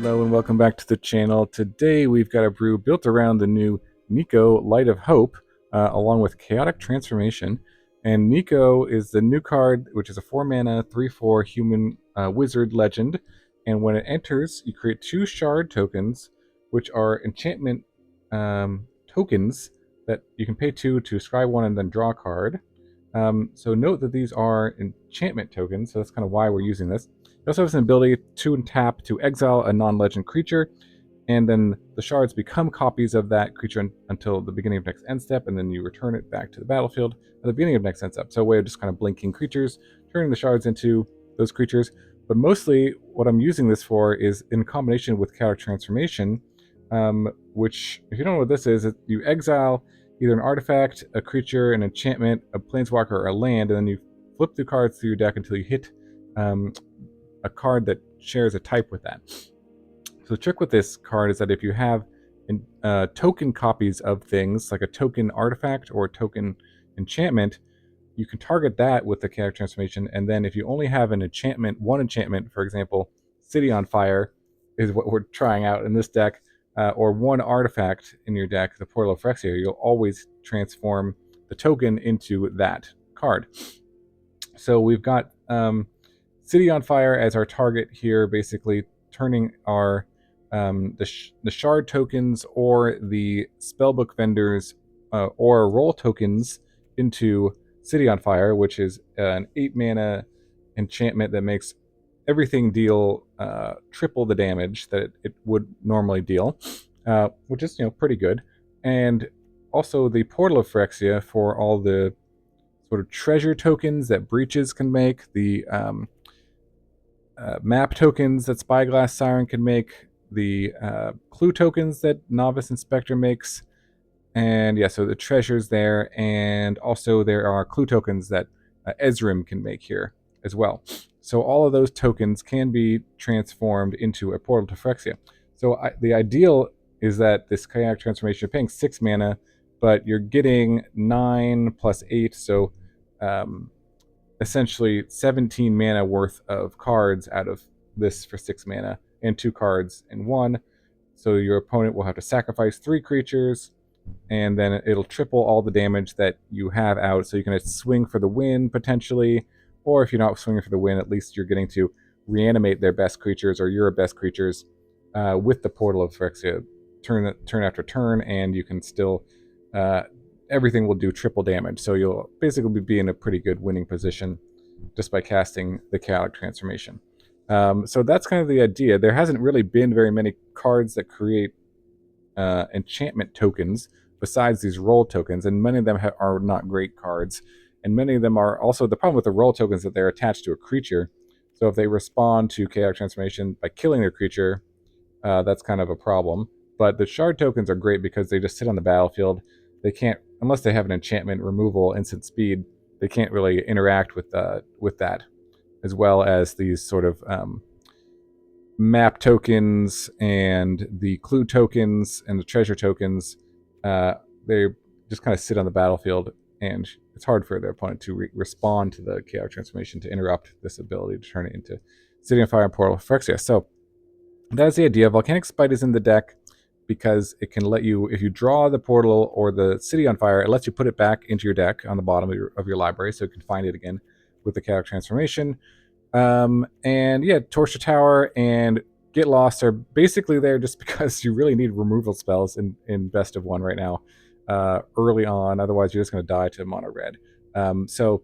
Hello and welcome back to the channel. Today we've got a brew built around the new Niko Light of Hope, along with Chaotic Transformation. And Niko is the new card, which is a 4-mana, 3/4 human wizard legend. And when it enters, you create 2 shard tokens, which are enchantment tokens that you can pay 2 to scry 1 and then draw a card. So note that these are enchantment tokens, so that's kind of why we're using this. It also has an ability to tap to exile a non-legend creature, and then the shards become copies of that creature until the beginning of next end step, and then you return it back to the battlefield at the beginning of next end step. So a way of just kind of blinking creatures, turning the shards into those creatures. But mostly what I'm using this for is in combination with Chaotic Transformation, which, if you don't know what this is, you exile either an artifact, a creature, an enchantment, a planeswalker, or a land, and then you flip the cards through your deck until you hit a card that shares a type with that. So the trick with this card is that if you have token copies of things, like a token artifact or a token enchantment, you can target that with the Chaotic Transformation, and then if you only have an enchantment, one enchantment, for example, City on Fire is what we're trying out in this deck, or one artifact in your deck, the Portal of Phyrexia, you'll always transform the token into that card. So we've got City on Fire as our target here, basically turning our the shard tokens or the Spellbook Vendors or roll tokens into City on Fire, which is an 8-mana enchantment that makes everything deal triple the damage that it would normally deal, which is pretty good. And also the Portal of Phyrexia for all the sort of treasure tokens that Breeches can make, the map tokens that Spyglass Siren can make, the clue tokens that Novice Inspector makes, and yeah, so the treasures there, and also there are clue tokens that Ezrim can make here as well. So all of those tokens can be transformed into a Portal to Phyrexia. So the ideal is that this Chaotic Transformation, you're paying 6 mana, but you're getting 9 plus 8, so essentially 17 mana worth of cards out of this for 6 mana, and 2 cards in 1. So your opponent will have to sacrifice 3 creatures, and then it'll triple all the damage that you have out, so you can swing for the win potentially, or if you're not swinging for the win, at least you're getting to reanimate their best creatures or your best creatures with the Portal of Phyrexia turn after turn, and you can still everything will do triple damage, so you'll basically be in a pretty good winning position just by casting the Chaotic Transformation. So that's kind of the idea. There hasn't really been very many cards that create enchantment tokens besides these roll tokens, and many of them are not great cards, and many of them are also, the problem with the roll tokens that they're attached to a creature, so if they respond to Chaotic Transformation by killing their creature, that's kind of a problem. But the shard tokens are great because they just sit on the battlefield. They can't, unless they have an enchantment removal instant speed, they can't really interact with that, as well as these sort of map tokens and the clue tokens and the treasure tokens. They just kind of sit on the battlefield, and it's hard for their opponent to respond to the Chaotic Transformation to interrupt this ability to turn it into City on Fire and Portal of Phyrexia. So that's the idea. Volcanic Spite is in the deck because it can let you, if you draw the portal or the City on Fire, it lets you put it back into your deck on the bottom of your library, so you can find it again with the Chaotic Transformation. And yeah, Torch the Tower and Get Lost are basically there just because you really need removal spells in best of 1 right now, early on. Otherwise, you're just going to die to mono red. So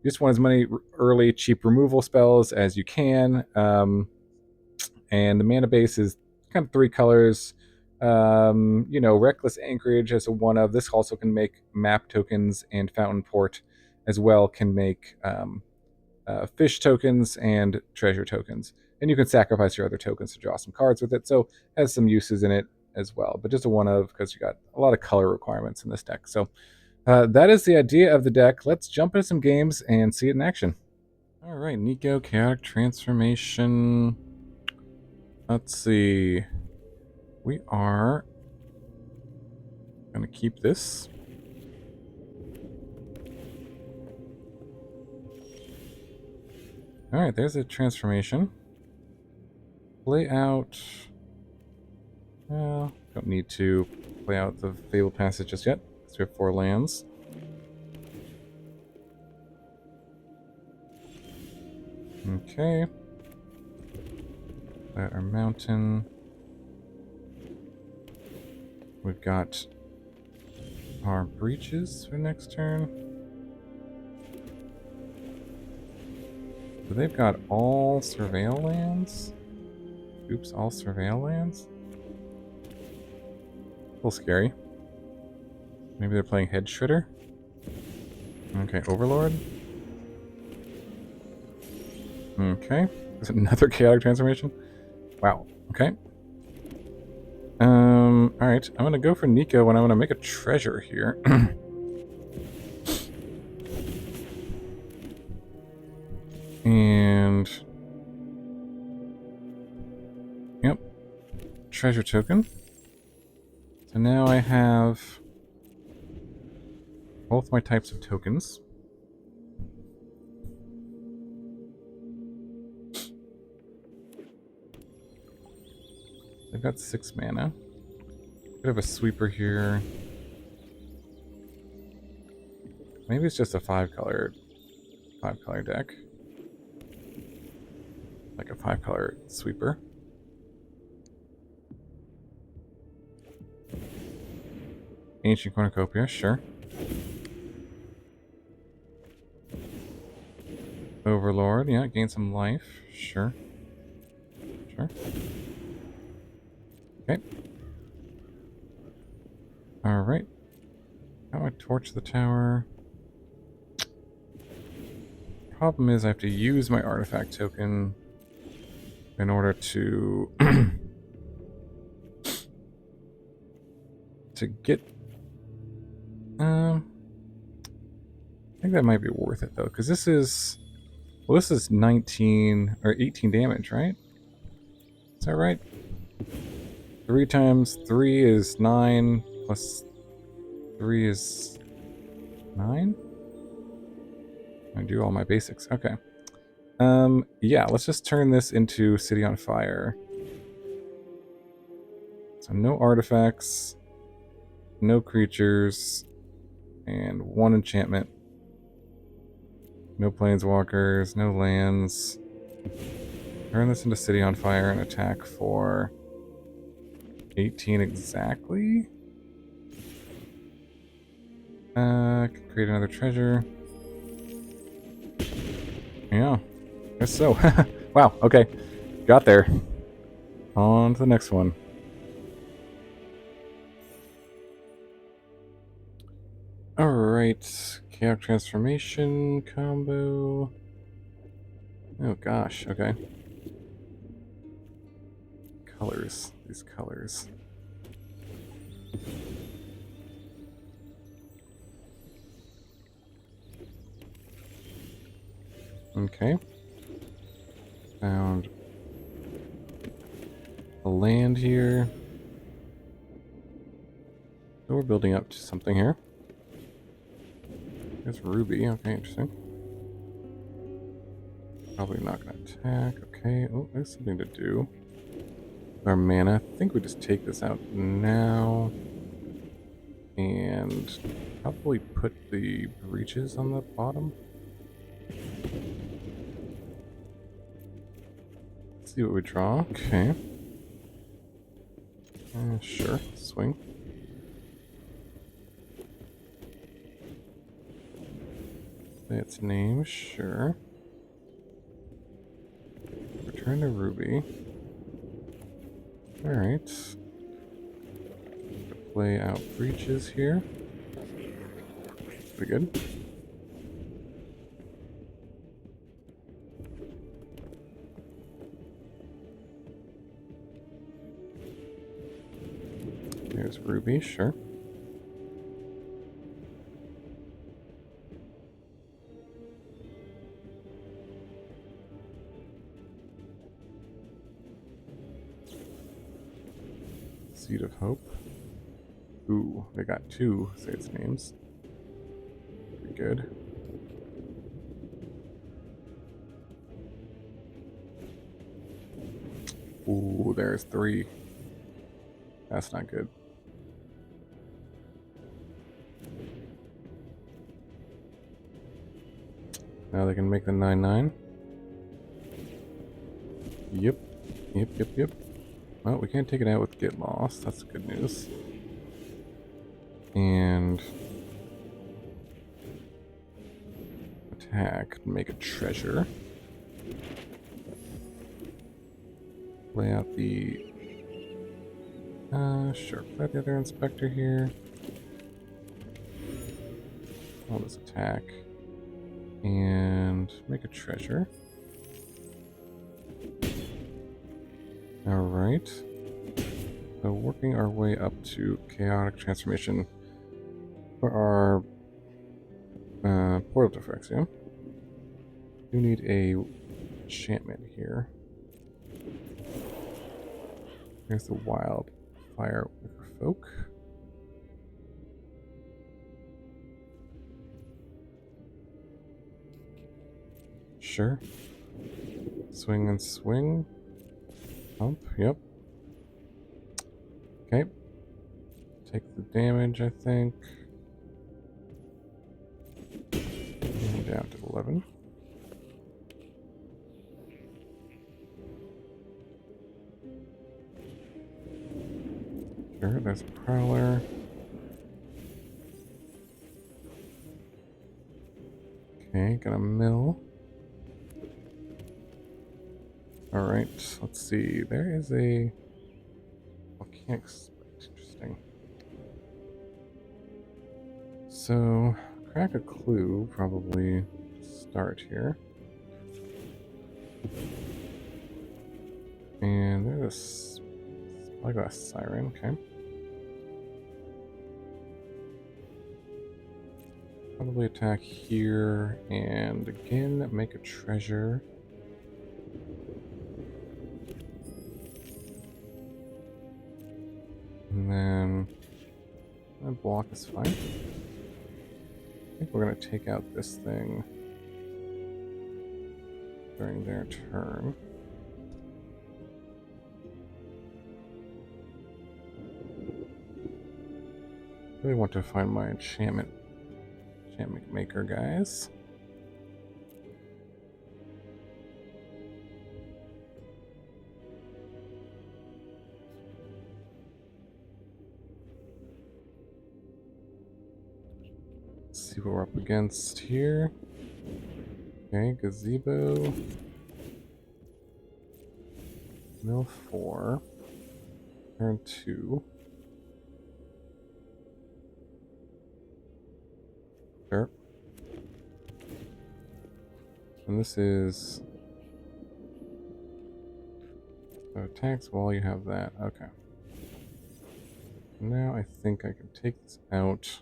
you just want as many early cheap removal spells as you can. And the mana base is kind of 3 colors. Restless Anchorage as a 1-of. This also can make map tokens, and Fountainport as well can make fish tokens and treasure tokens. And you can sacrifice your other tokens to draw some cards with it, so it has some uses in it as well. But just a 1-of because you got a lot of color requirements in this deck. So that is the idea of the deck. Let's jump into some games and see it in action. All right, Niko, Chaotic Transformation. Let's see. We are going to keep this. All right, there's a transformation. Play out Don't need to play out the Fabled Passage just yet, because we have 4 lands. Okay. Got our mountain. We've got our Breeches for next turn. So they've got all Surveil lands? Oops, all Surveil lands? A little scary. Maybe they're playing Head Shredder? Okay, Overlord. Okay. Is it another Chaotic Transformation? Wow. Okay. Alright. I'm gonna go for Niko and I'm gonna make a treasure here. And... Yep. Treasure token. So now I have both my types of tokens. I've got 6 mana. Bit of a sweeper here. Maybe it's just a 5-color deck. Like a 5-color sweeper. Ancient Cornucopia, sure. Overlord, yeah, gain some life, sure. Sure. Okay. Alright. How do I torch the tower? Problem is I have to use my artifact token in order to to get I think that might be worth it though, because this is 19 or 18 damage, right? Is that right? 3 times 3 is 9 plus 3 is 9? I do all my basics. Okay. Yeah, let's just turn this into City on Fire. So no artifacts, no creatures, and 1 enchantment. No planeswalkers, no lands. Turn this into City on Fire and attack for 18 exactly. Create another treasure. Yeah, guess so. Wow, okay. Got there. On to the next one. Alright. Chaotic Transformation combo. Oh gosh, okay. Colors. These colors. Okay. Found a land here. So we're building up to something here. There's Ruby. Okay, interesting. Probably not going to attack. Okay. Oh, there's something to do. Our mana. I think we just take this out now. And probably put the Breeches on the bottom. Let's see what we draw. Okay. Sure. Swing. Say its name. Sure. Return to Ruby. Alright. Play out Breeches here. Pretty good. There's Ruby, sure. Seed of Hope. Ooh, they got 2 say its names. Pretty good. Ooh, there's 3. That's not good. Now they can make the 9/9. Yep. Yep. Well, we can't take it out with Get Lost. That's good news. And attack, make a treasure. Play out the... sure, play out the other inspector here. I'll just attack. And make a treasure. Alright. So working our way up to chaotic transformation for our portal to Phyrexia. We need a enchantment here. Here's the wildfire folk. Sure. Swing and swing. Pump, yep. Okay. Take the damage, I think. And down to 11. Sure, there's a Prowler. Okay, got a mill. Alright, let's see. There is a Volcanic Spite. Interesting. So, crack a clue, probably start here. And there's a Spyglass Siren, okay. Probably attack here, and again, make a treasure. And then that block is fine. I think we're going to take out this thing during their turn. Really want to find my enchantment maker, guys. See what we're up against here. Okay, gazebo. Mill 4. Turn 2. Sure. And this is... So attacks while you have that. Okay. Now I think I can take this out.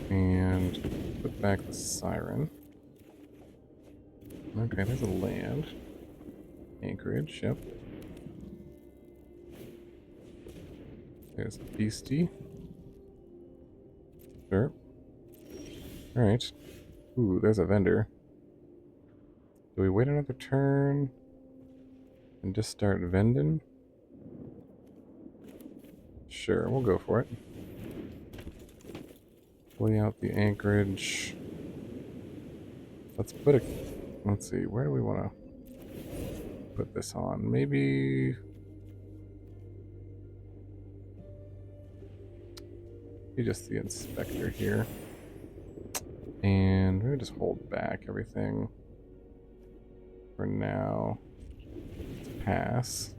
And put back the Siren. Okay, there's a land. Anchorage, yep. There's the Beastie. Sure. Alright. Ooh, there's a vendor. Do we wait another turn and just start vending? Sure, we'll go for it. Lay out the anchorage. Let's put a... Let's see, where do we want to put this on? Maybe just the inspector here. And we're going to just hold back everything for now. Let's pass.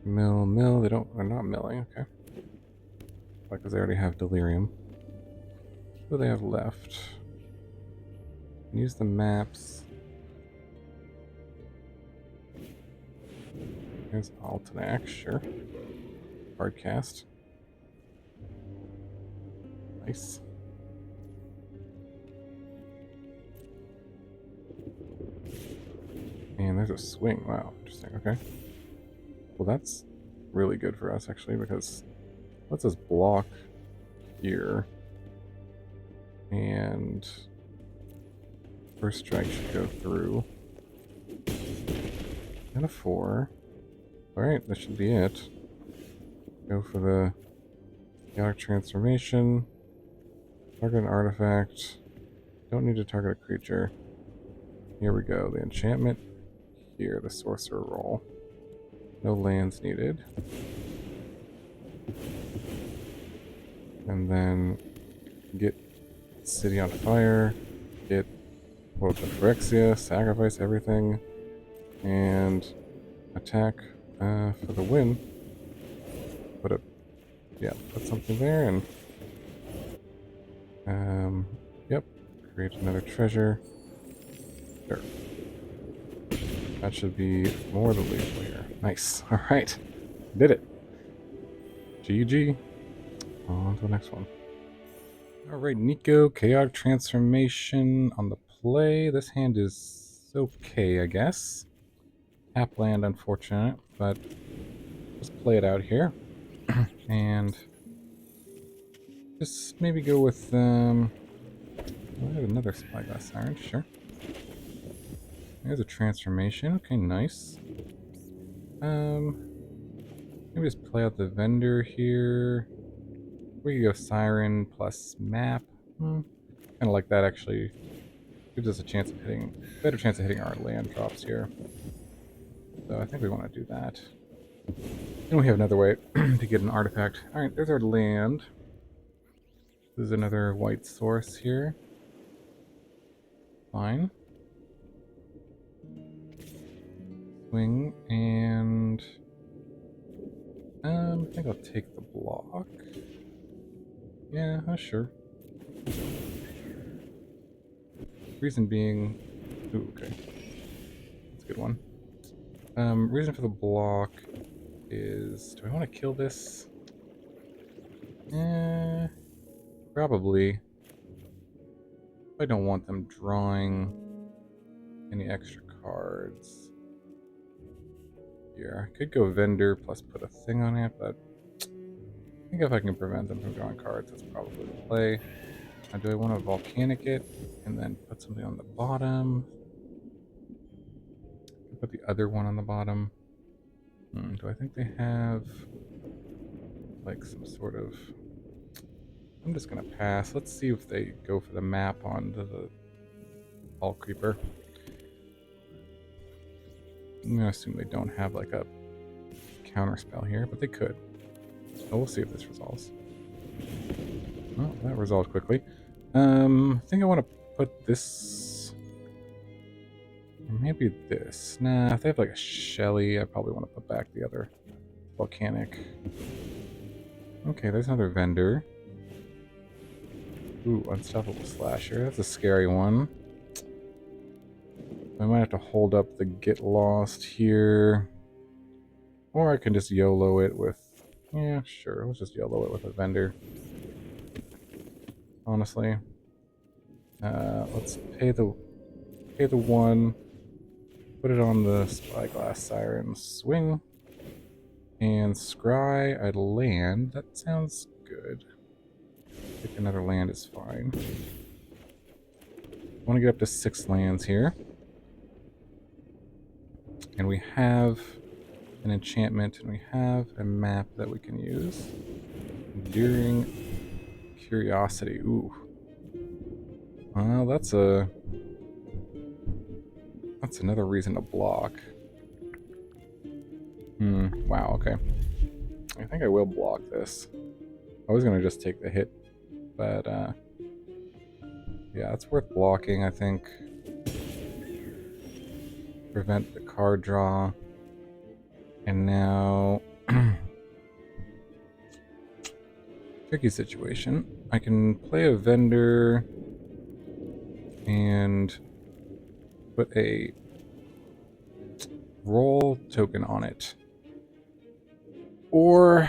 Mill, they're not milling, okay. Because they already have delirium. What do they have left? Use the maps. Here's Altanac, sure. Hardcast. Nice. And there's a swing. Wow, interesting. Okay. Well, that's really good for us, actually, because it lets us block here. And first strike should go through. And a 4. Alright, that should be it. Go for the chaotic transformation. Target an artifact. Don't need to target a creature. Here we go. The enchantment. Here, the sorcerer roll. No lands needed. And then get city on fire. Get pull up the Phyrexia, sacrifice everything, and attack for the win. Put something there, and yep, create another treasure. There. That should be more than lethal here. Nice. All right, did it. GG. On to the next one. All right, Niko, chaotic transformation on the play. This hand is okay, I guess. Tap land, unfortunate, but let's play it out here. And just maybe go with, I have another Spyglass Siren, sure. There's a transformation, okay, nice. Maybe just play out the vendor here. We could go Siren plus map. Kind of like that, actually. Gives us a chance of better chance of hitting our land drops here. So I think we want to do that. And we have another way to get an artifact. Alright, there's our land. There's another white source here. Fine. Swing, and I think I'll take the block. Yeah, sure. Reason being... Ooh, okay. That's a good one. Reason for the block is... Do I want to kill this? Probably. I don't want them drawing any extra cards. Here, I could go vendor plus put a thing on it, but I think if I can prevent them from drawing cards, that's probably the play. Now, do I want to volcanic it and then put something on the bottom? Put the other one on the bottom. Do I think they have like some sort of... I'm just gonna pass. Let's see if they go for the map onto the All Creeper. I'm gonna assume they don't have like a counter spell here, but they could. So we'll see if this resolves. Oh, that resolved quickly. I think I want to put this... Or maybe this. Nah, if they have like a Shelly, I probably want to put back the other Volcanic. Okay, there's another vendor. Ooh, Unstoppable Slasher. That's a scary one. I might have to hold up the Get Lost here. Or I can just YOLO it with... Yeah, sure. Let's just YOLO it with a vendor. Honestly. Let's pay the one. Put it on the Spyglass Siren. Swing. And scry a land. That sounds good. Pick another land is fine. I want to get up to 6 lands here. And we have an enchantment, and we have a map that we can use. Enduring Curiosity. Ooh. Well, that's another reason to block. Wow, okay. I think I will block this. I was going to just take the hit, but yeah, it's worth blocking, I think. Prevent the card draw. And now... tricky situation. I can play a vendor and put a roll token on it. Or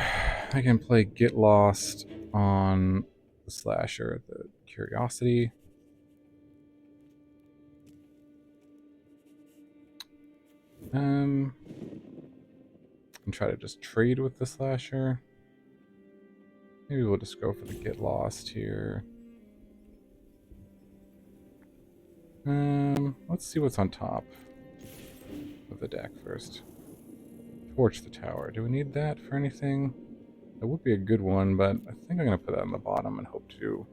I can play Get Lost on the Slasher, the Curiosity. And try to just trade with the Slasher. Maybe we'll just go for the get lost here. Let's see what's on top of the deck first. Torch the tower. Do we need that for anything? That would be a good one, but I think I'm gonna put that on the bottom and hope to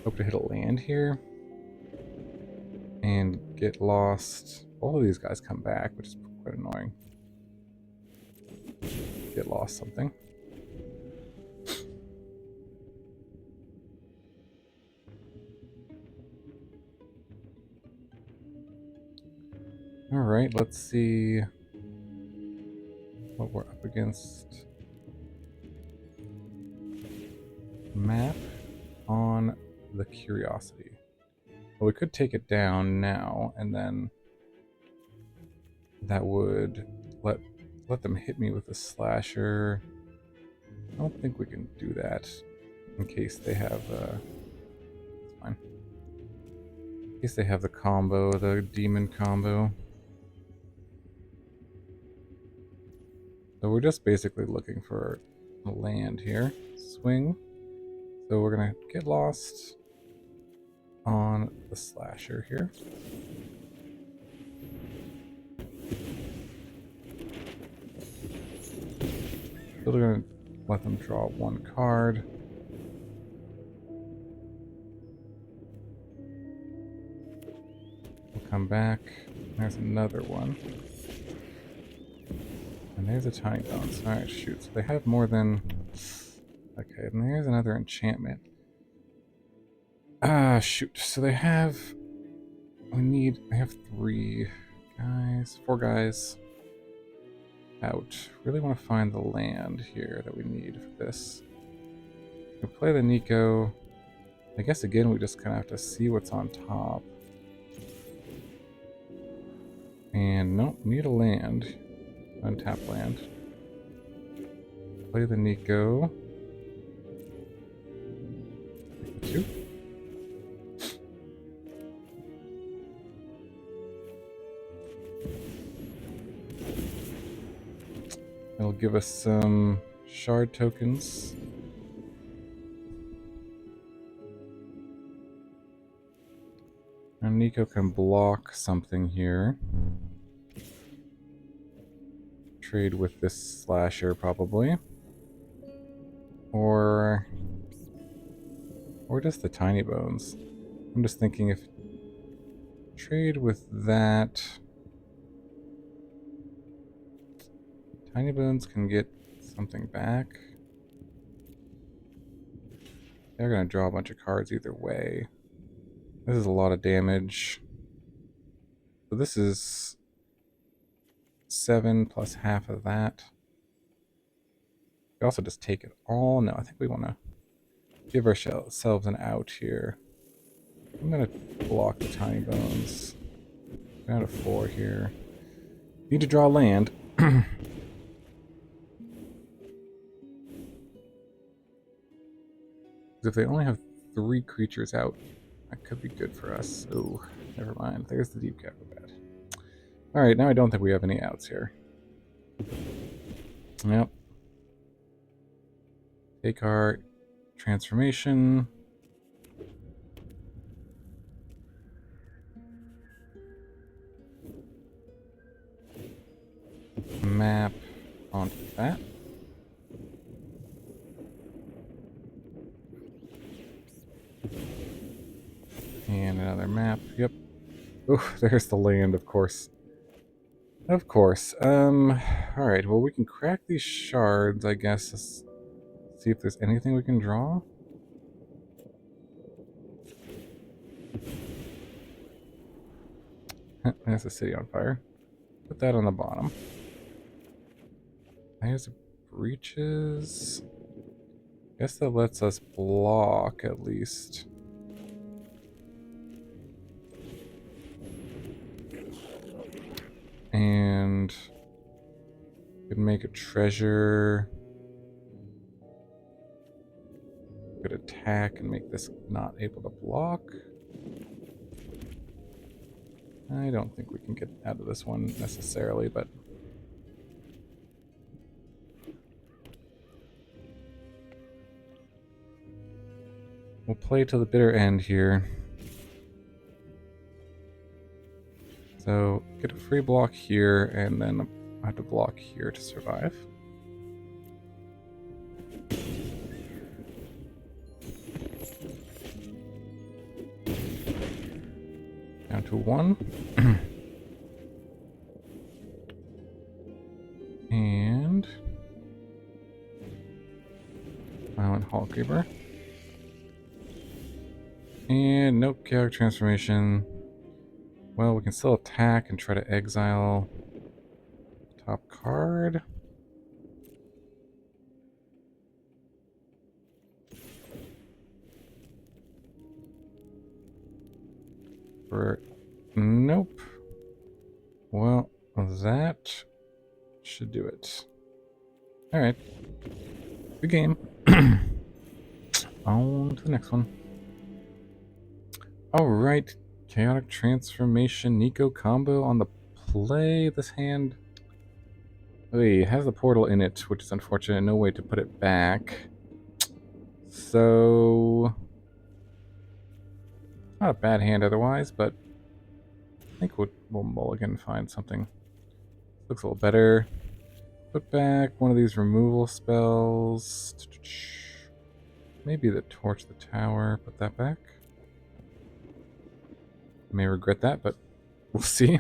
hit a land here. And get lost. All of these guys come back, which is quite annoying. Get lost something. Alright, let's see what we're up against. Map on the Curiosity. Well, we could take it down now, and then that would let them hit me with a slasher. I don't think we can do that in case they have it's fine. In case they have the combo, the demon combo. So we're just basically looking for a land here. Swing. So we're gonna get lost on the slasher here. So we're gonna let them draw one card. We'll come back. There's another one. And there's a tiny bones. Alright, shoot. So they have more than... Okay, and there's another enchantment. Ah, shoot. So they have... I have 4 guys out. Really want to find the land here that we need for this. We play the Niko. I guess again we just kind of have to see what's on top. And nope, need a land. Untap land. Play the Niko. Take the 2. It'll give us some shard tokens. And Niko can block something here. Trade with this slasher probably. Or just the tiny bones. I'm just thinking if trade with that, tiny bones can get something back. They're gonna draw a bunch of cards either way. This is a lot of damage. So this is 7 plus half of that. We also just take it all. No, I think we want to give ourselves an out here. I'm going to block the tiny bones. Out of 4 here. Need to draw land. If they only have 3 creatures out, that could be good for us. Oh, never mind. There's the deep Acrobat. Alright, now I don't think we have any outs here. Yep. Take our transformation. Map onto that. And another map. Yep. Oh, there's the land, of course. Of course. Alright, well we can crack these shards, I guess. Let's see if there's anything we can draw. There's a city on fire. Put that on the bottom. There's Breeches. Guess that lets us block at least. And could make a treasure. Could attack and make this not able to block. I don't think we can get out of this one necessarily, but We'll play till the bitter end here. So get a free block here, and then I have to block here to survive. Down to 1. And Violent Hallkeeper. And nope, Chaotic Transformation. Well, we can still attack and try to exile top card. Nope. Well, that should do it. Alright. Good game. On to the next one. Alright. Chaotic Transformation Niko combo on the play. This hand... It has the portal in it, which is unfortunate. No way to put it back. So... Not a bad hand otherwise, but I think we'll mulligan and find something. Looks a little better. Put back one of these removal spells. Maybe the Torch the Tower. Put that back. May regret that, but we'll see.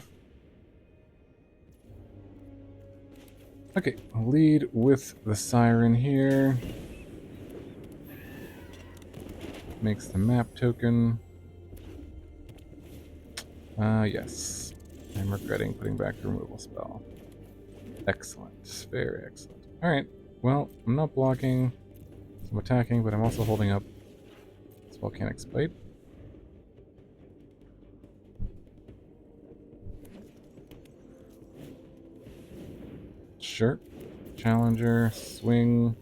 Okay, I'll lead with the Siren here. Makes the map token. Yes. I'm regretting putting back the removal spell. Excellent. Very excellent. Alright, well, I'm not blocking. So I'm attacking, but I'm also holding up this Volcanic Spite. Sure. Challenger, swing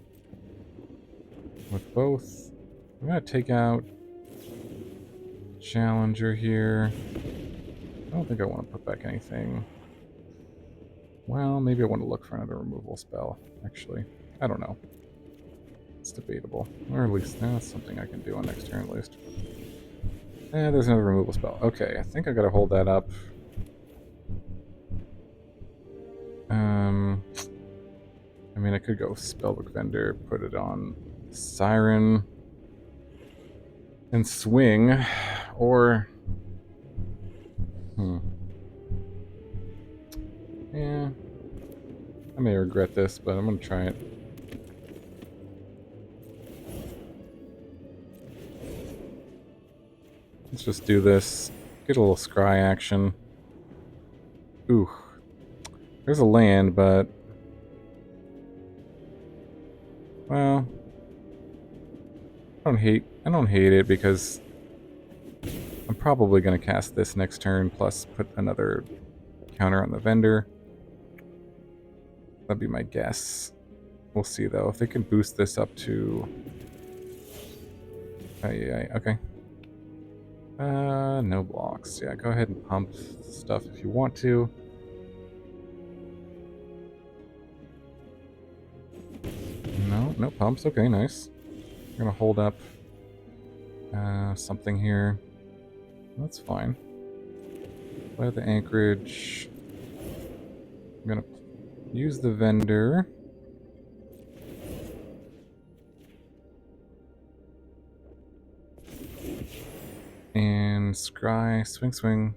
with both. I'm going to take out Challenger here. I don't think I want to put back anything. Well, maybe I want to look for another removal spell, actually. I don't know. It's debatable. Or at least that's something I can do on next turn at least. There's another removal spell. Okay, I think I gotta hold that up. I mean, I could go Spellbook Vendor, put it on Siren, and swing, or... Yeah. I may regret this, but I'm gonna try it. Let's just do this. Get a little scry action. Ooh. There's a land, but... Well... I don't hate it because... I'm probably gonna cast this next turn, plus put another counter on the vendor. That'd be my guess. We'll see, though. If they can boost this up to... okay. No blocks. Yeah, go ahead and pump stuff if you want to. No pumps. Okay, nice. I'm gonna hold up something here. That's fine. Play the Anchorage. I'm gonna use the vendor. And scry, swing.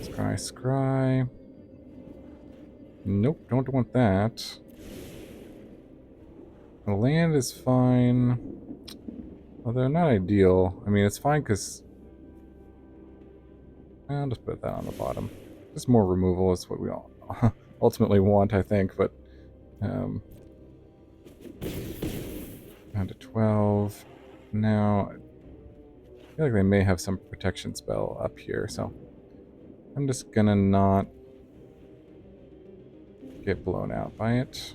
Scry. Nope, don't want that. The land is fine. Although not ideal. I mean, it's fine because... I'll just put that on the bottom. Just more removal is what we all ultimately want, I think, but... down to 12. Now... I feel like they may have some protection spell up here, so... I'm just gonna not... get blown out by it.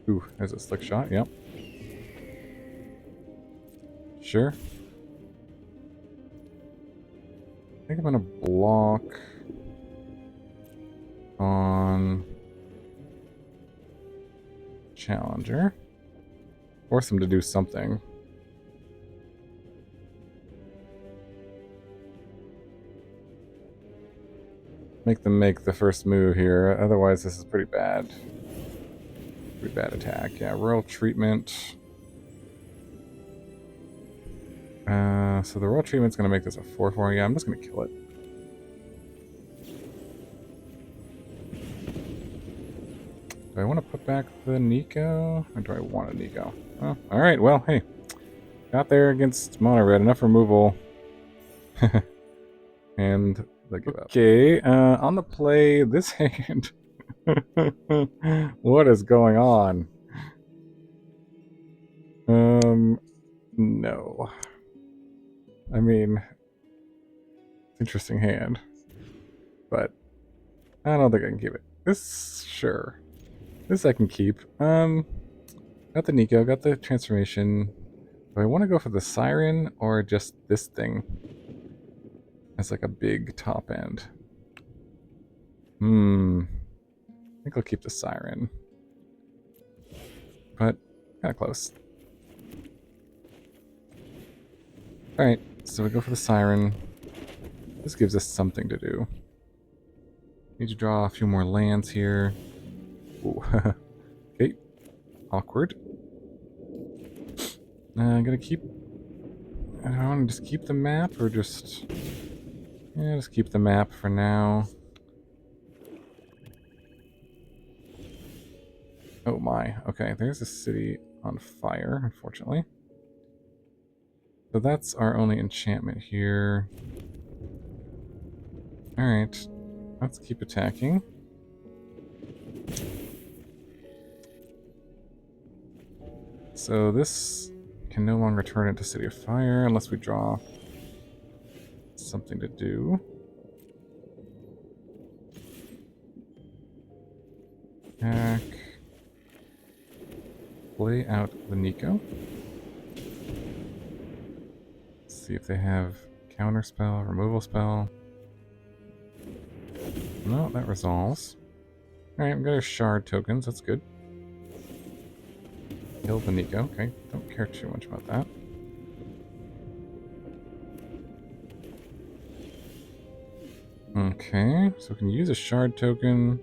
Ooh, there's a slick shot, yep. Sure. I think I'm gonna block on Challenger. Force them to do something. Make them make the first move here. Otherwise, this is pretty bad. Pretty bad attack. Yeah, Royal Treatment. So the Royal Treatment's going to make this a 4-4. Yeah, I'm just going to kill it. Do I want to put back the Niko? Or do I want a Niko? Oh, alright, well, hey. Got there against Mono Red. Enough removal. And they give up. Okay, on the play, this hand. What is going on? No. I mean, interesting hand. But I don't think I can keep it. This, sure. This I can keep. Got the Niko, got the transformation. Do I want to go for the Siren or just this thing? As like a big top end. I think I'll keep the Siren. But, kind of close. Alright, so we go for the Siren. This gives us something to do. Need to draw a few more lands here. Ooh. Okay. Awkward. I'm gonna keep... I don't want to just keep the map or just... Yeah, just keep the map for now. Oh my. Okay, there's a city on fire, unfortunately. So that's our only enchantment here. Alright. Let's keep attacking. So this can no longer turn into City of Fire unless we draw something to do. Attack. Play out the Niko. See if they have counterspell, removal spell. No, that resolves. Alright, we've got our shard tokens, that's good. Kill the Niko, okay, don't care too much about that. Okay, so we can use a shard token.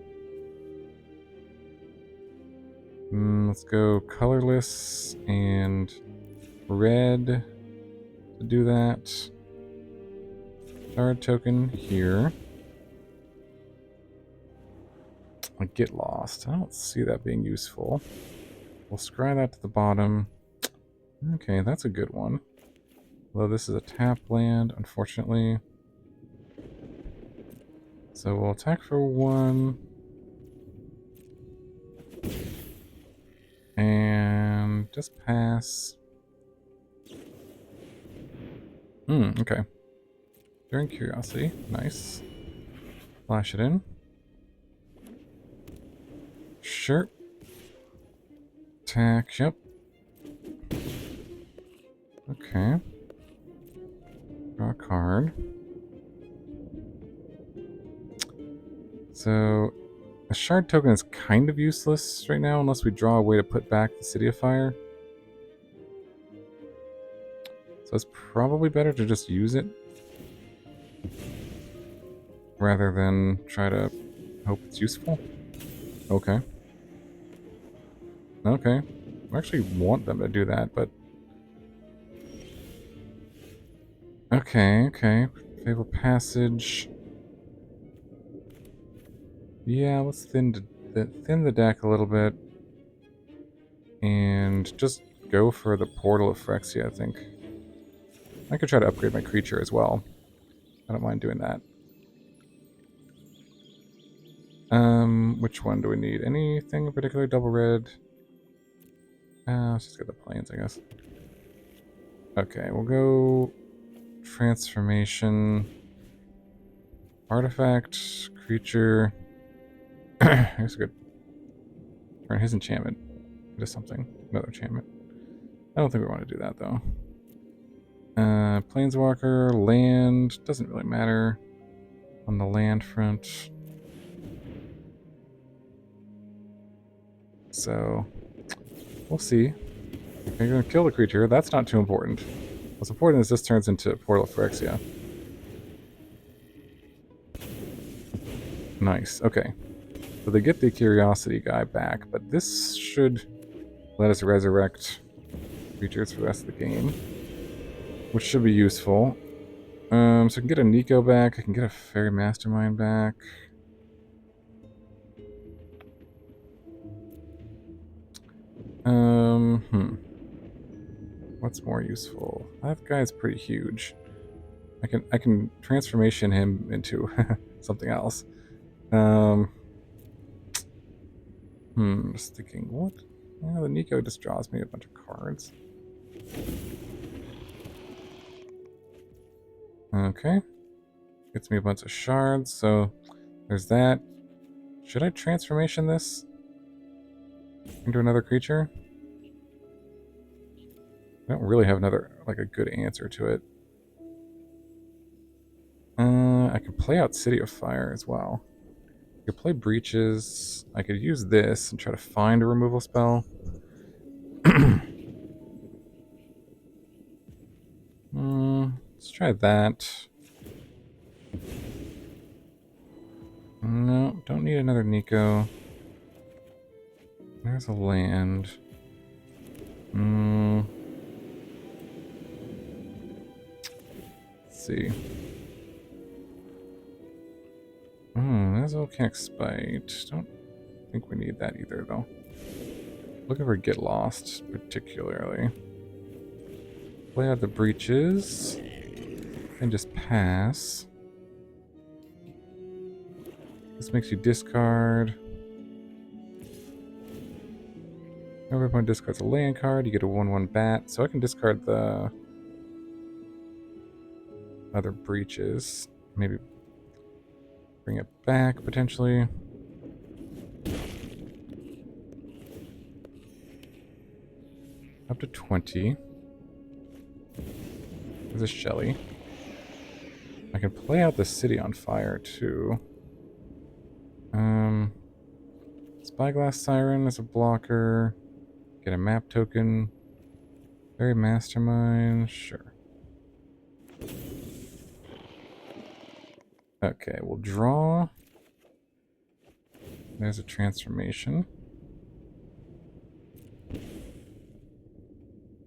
Let's go colorless and red to do that. Shard token here. I get lost. I don't see that being useful. We'll scry that to the bottom. Okay, that's a good one. Although this is a tap land, unfortunately. So we'll attack for 1. And just pass. Okay. During Curiosity. Nice. Flash it in. Sure. Attack, yep. Okay. Draw a card. So, a shard token is kind of useless right now unless we draw a way to put back the City of Fire. So it's probably better to just use it rather than try to hope it's useful. Okay. Okay. I actually want them to do that, but... Okay, okay. Fabled Passage. Yeah, let's thin the deck a little bit. And just go for the Portal of Phyrexia, I think. I could try to upgrade my creature as well. I don't mind doing that. Which one do we need? Anything in particular? Double red? Let's just get the plains, I guess. Okay, we'll go transformation, artifact, creature. Here's a good turn his enchantment into something. Another enchantment. I don't think we want to do that though. Planeswalker, land, doesn't really matter on the land front. So, We'll see. You're going to kill the creature. That's not too important. What's important is this turns into Portal of Phyrexia. Nice. Okay. So they get the Curiosity guy back, but this should let us resurrect creatures for the rest of the game, which should be useful. So I can get a Niko back. I can get a Fairy Mastermind back. What's more useful? That guy's pretty huge. I can transformation him into something else. Just thinking, what? Yeah, the Niko just draws me a bunch of cards. Okay. Gets me a bunch of shards, so there's that. Should I transformation this into another creature? I don't really have another, like, a good answer to it. I could play out City of Fire as well. I could play Breeches. I could use this and try to find a removal spell. Let's try that. No, don't need another Niko. There's a land. Let's see. There's Volcanic Spite. Don't think we need that either, though. Looking for Get Lost, particularly. Play out the Breeches. And just pass. This makes you discard. Every opponent discards a land card. You get a 1/1 bat. So I can discard the other Breeches. Maybe bring it back, potentially. Up to 20. There's a Shelly. I can play out the City on Fire, too. Spyglass Siren is a blocker. Get a map token. Fairy Mastermind. Sure. Okay, we'll draw. There's a transformation.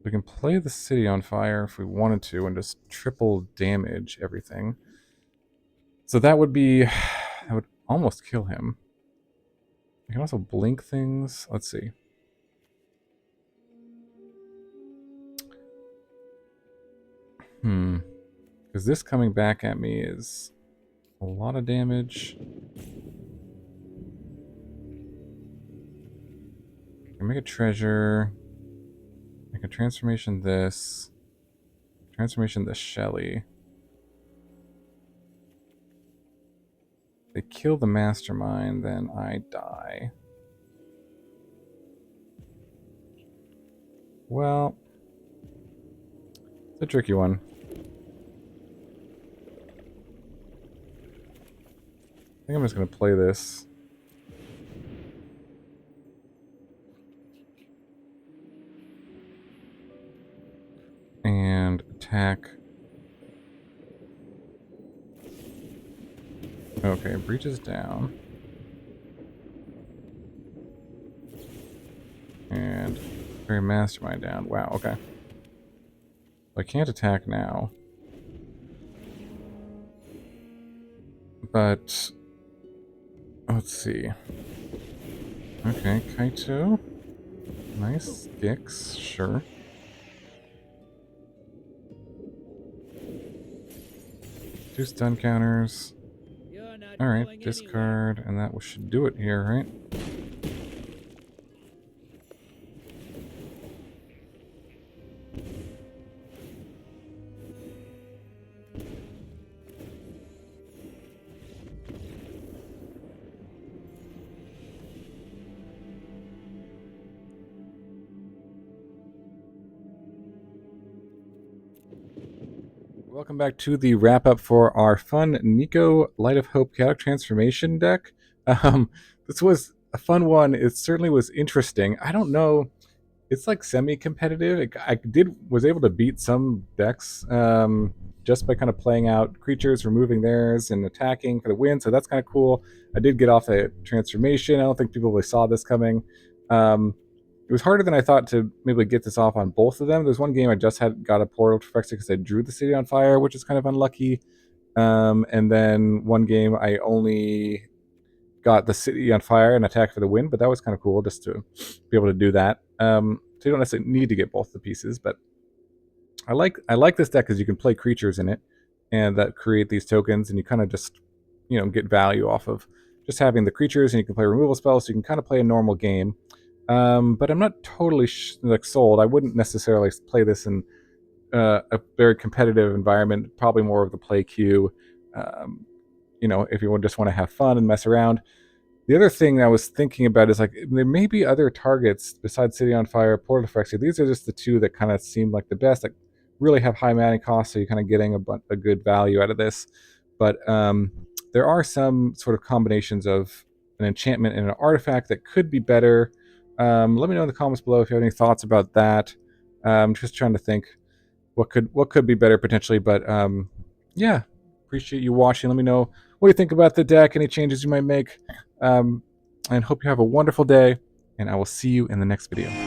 We can play the City on Fire if we wanted to and just triple damage everything. So that would be... that would almost kill him. I can also blink things. Let's see. Because this coming back at me is a lot of damage. I can make a treasure. I can transformation this. Transformation the Shelly. They kill the Mastermind, then I die. Well, it's a tricky one. I think I'm just going to play this. And attack. Okay, Breeches down. And Fairy Mastermind down. Wow, okay. I can't attack now. But let's see. Okay, Kaito. Nice. Gix, sure. Two stun counters. Alright, discard, and that should do it here, right? Welcome back to the wrap-up for our fun Niko Light of Hope Chaotic Transformation deck. This was a fun one. It certainly was interesting. I don't know it's like semi-competitive. I was able to beat some decks just by kind of playing out creatures, removing theirs, and attacking for the win. So that's kind of cool. I did get off a transformation. I don't think people really saw this coming. It was harder than I thought to maybe get this off on both of them. There's one game I just got a portal to Phyrexia because I drew the city on fire, which is kind of unlucky. And then one game I only got the city on fire and attack for the win, but that was kind of cool just to be able to do that. So you don't necessarily need to get both the pieces, but I like this deck because you can play creatures in it and that create these tokens, and you kind of just get value off of just having the creatures, and you can play removal spells, so you can kind of play a normal game. But I'm not totally sold. I wouldn't necessarily play this in a very competitive environment. Probably more of the play queue. If you just want to have fun and mess around. The other thing I was thinking about is there may be other targets besides City on Fire, Portal to Phyrexia. These are just the two that kind of seem like the best. That really have high mana costs, so you're kind of getting a good value out of this. But there are some sort of combinations of an enchantment and an artifact that could be better. Let me know in the comments below if you have any thoughts about that. I'm just trying to think what could be better potentially. But yeah, appreciate you watching. Let me know what you think about the deck, any changes you might make. And hope you have a wonderful day, and I will see you in the next video.